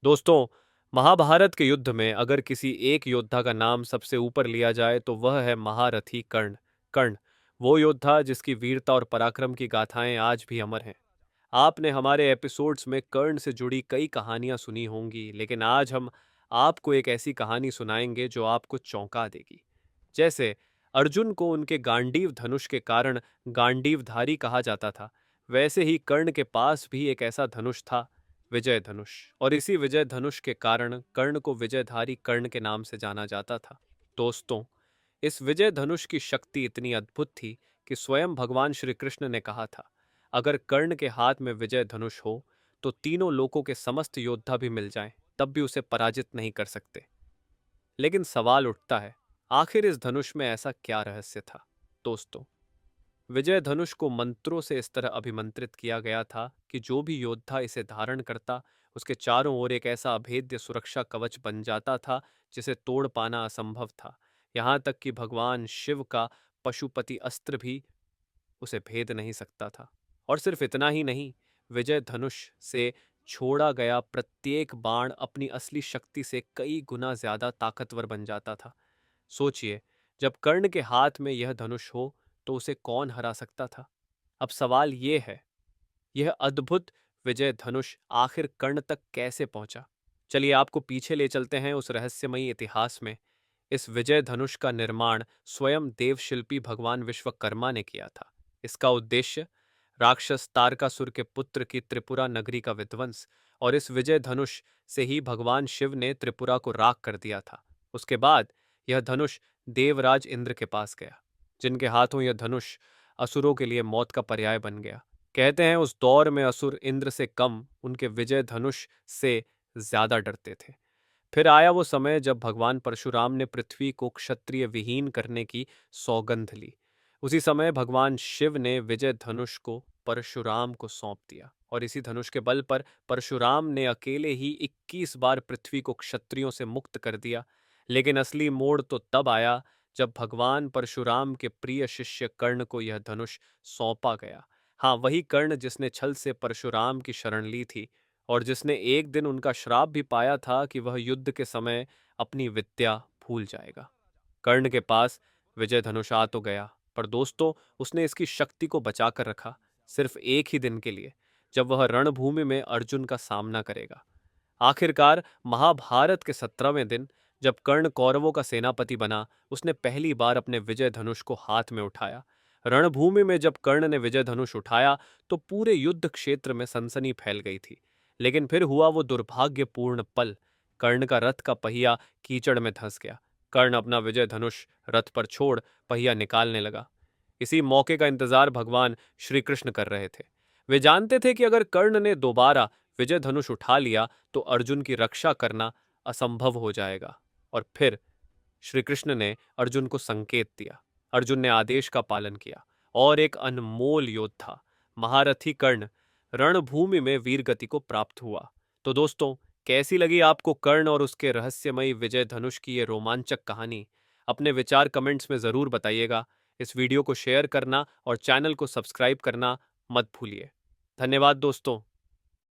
दोस्तों, महाभारत के युद्ध में अगर किसी एक योद्धा का नाम सबसे ऊपर लिया जाए तो वह है महारथी कर्ण। कर्ण, वो योद्धा जिसकी वीरता और पराक्रम की गाथाएं आज भी अमर हैं। आपने हमारे एपिसोड्स में कर्ण से जुड़ी कई कहानियां सुनी होंगी, लेकिन आज हम आपको एक ऐसी कहानी सुनाएंगे जो आपको चौंका देगी। जैसे अर्जुन को उनके गांडीव धनुष के कारण गांडीवधारी कहा जाता था, वैसे ही कर्ण के पास भी एक ऐसा धनुष था, विजय धनुष। और इसी विजय धनुष के कारण कर्ण को विजयधारी कर्ण के नाम से जाना जाता था। दोस्तों, इस विजय धनुष की शक्ति इतनी अद्भुत थी कि स्वयं भगवान श्री कृष्ण ने कहा था, अगर कर्ण के हाथ में विजय धनुष हो तो तीनों लोकों के समस्त योद्धा भी मिल जाएं, तब भी उसे पराजित नहीं कर सकते। लेकिन सवाल उठता है, आखिर इस धनुष में ऐसा क्या रहस्य था? दोस्तों, विजय धनुष को मंत्रों से इस तरह अभिमंत्रित किया गया था कि जो भी योद्धा इसे धारण करता, उसके चारों ओर एक ऐसा अभेद्य सुरक्षा कवच बन जाता था जिसे तोड़ पाना असंभव था। यहाँ तक कि भगवान शिव का पशुपति अस्त्र भी उसे भेद नहीं सकता था। और सिर्फ इतना ही नहीं, विजय धनुष से छोड़ा गया प्रत्येक बाण अपनी असली शक्ति से कई गुना ज्यादा ताकतवर बन जाता था। सोचिए, जब कर्ण के हाथ में यह धनुष हो तो उसे कौन हरा सकता था? अब सवाल ये है, यह अद्भुत विजय धनुष आखिर कर्ण तक कैसे पहुंचा? चलिए आपको पीछे ले चलते हैं उस रहस्यमयी इतिहास में। इस विजय धनुष का निर्माण स्वयं देवशिल्पी भगवान विश्वकर्मा ने किया था। इसका उद्देश्य राक्षस तारकासुर के पुत्र की त्रिपुरा नगरी का विध्वंस, और इस विजय धनुष से ही भगवान शिव ने त्रिपुरा को राख कर दिया था। उसके बाद यह धनुष देवराज इंद्र के पास गया, जिनके हाथों यह धनुष असुरों के लिए मौत का पर्याय बन गया। कहते हैं उस दौर में असुर इंद्र से कम उनके विजय धनुष से ज्यादा डरते थे। फिर आया वो समय जब भगवान परशुराम ने पृथ्वी को क्षत्रिय विहीन करने की सौगंध ली। उसी समय भगवान शिव ने विजय धनुष को परशुराम को सौंप दिया, और इसी धनुष के बल पर परशुराम ने अकेले ही 21 बार पृथ्वी को क्षत्रियों से मुक्त कर दिया। लेकिन असली मोड़ तो तब आया जब भगवान परशुराम के प्रिय शिष्य कर्ण को यह धनुष सौंपा गया। हाँ, वही कर्ण जिसने छल से परशुराम की शरण ली थी, और जिसने एक दिन उनका श्राप भी पाया था कि वह युद्ध के समय अपनी विद्या भूल जाएगा। कर्ण के पास विजय धनुष आ तो गया, पर दोस्तों, उसने इसकी शक्ति को बचाकर रखा, सिर्फ एक ही दिन के लिए, जब वह रणभूमि में अर्जुन का सामना करेगा। आखिरकार महाभारत के 17वें दिन जब कर्ण कौरवों का सेनापति बना, उसने पहली बार अपने विजय धनुष को हाथ में उठाया। रणभूमि में जब कर्ण ने विजय धनुष उठाया तो पूरे युद्ध क्षेत्र में सनसनी फैल गई थी। लेकिन फिर हुआ वो दुर्भाग्यपूर्ण पल, कर्ण का रथ का पहिया कीचड़ में धंस गया। कर्ण अपना विजय धनुष रथ पर छोड़ पहिया निकालने लगा। इसी मौके का इंतजार भगवान श्री कृष्ण कर रहे थे। वे जानते थे कि अगर कर्ण ने दोबारा विजय धनुष उठा लिया तो अर्जुन की रक्षा करना असंभव हो जाएगा। और फिर श्री कृष्ण ने अर्जुन को संकेत दिया। अर्जुन ने आदेश का पालन किया, और एक अनमोल योद्धा महारथी कर्ण रणभूमि में वीरगति को प्राप्त हुआ। तो दोस्तों, कैसी लगी आपको कर्ण और उसके रहस्यमयी विजय धनुष की ये रोमांचक कहानी? अपने विचार कमेंट्स में जरूर बताइएगा। इस वीडियो को शेयर करना और चैनल को सब्सक्राइब करना मत भूलिए। धन्यवाद दोस्तों।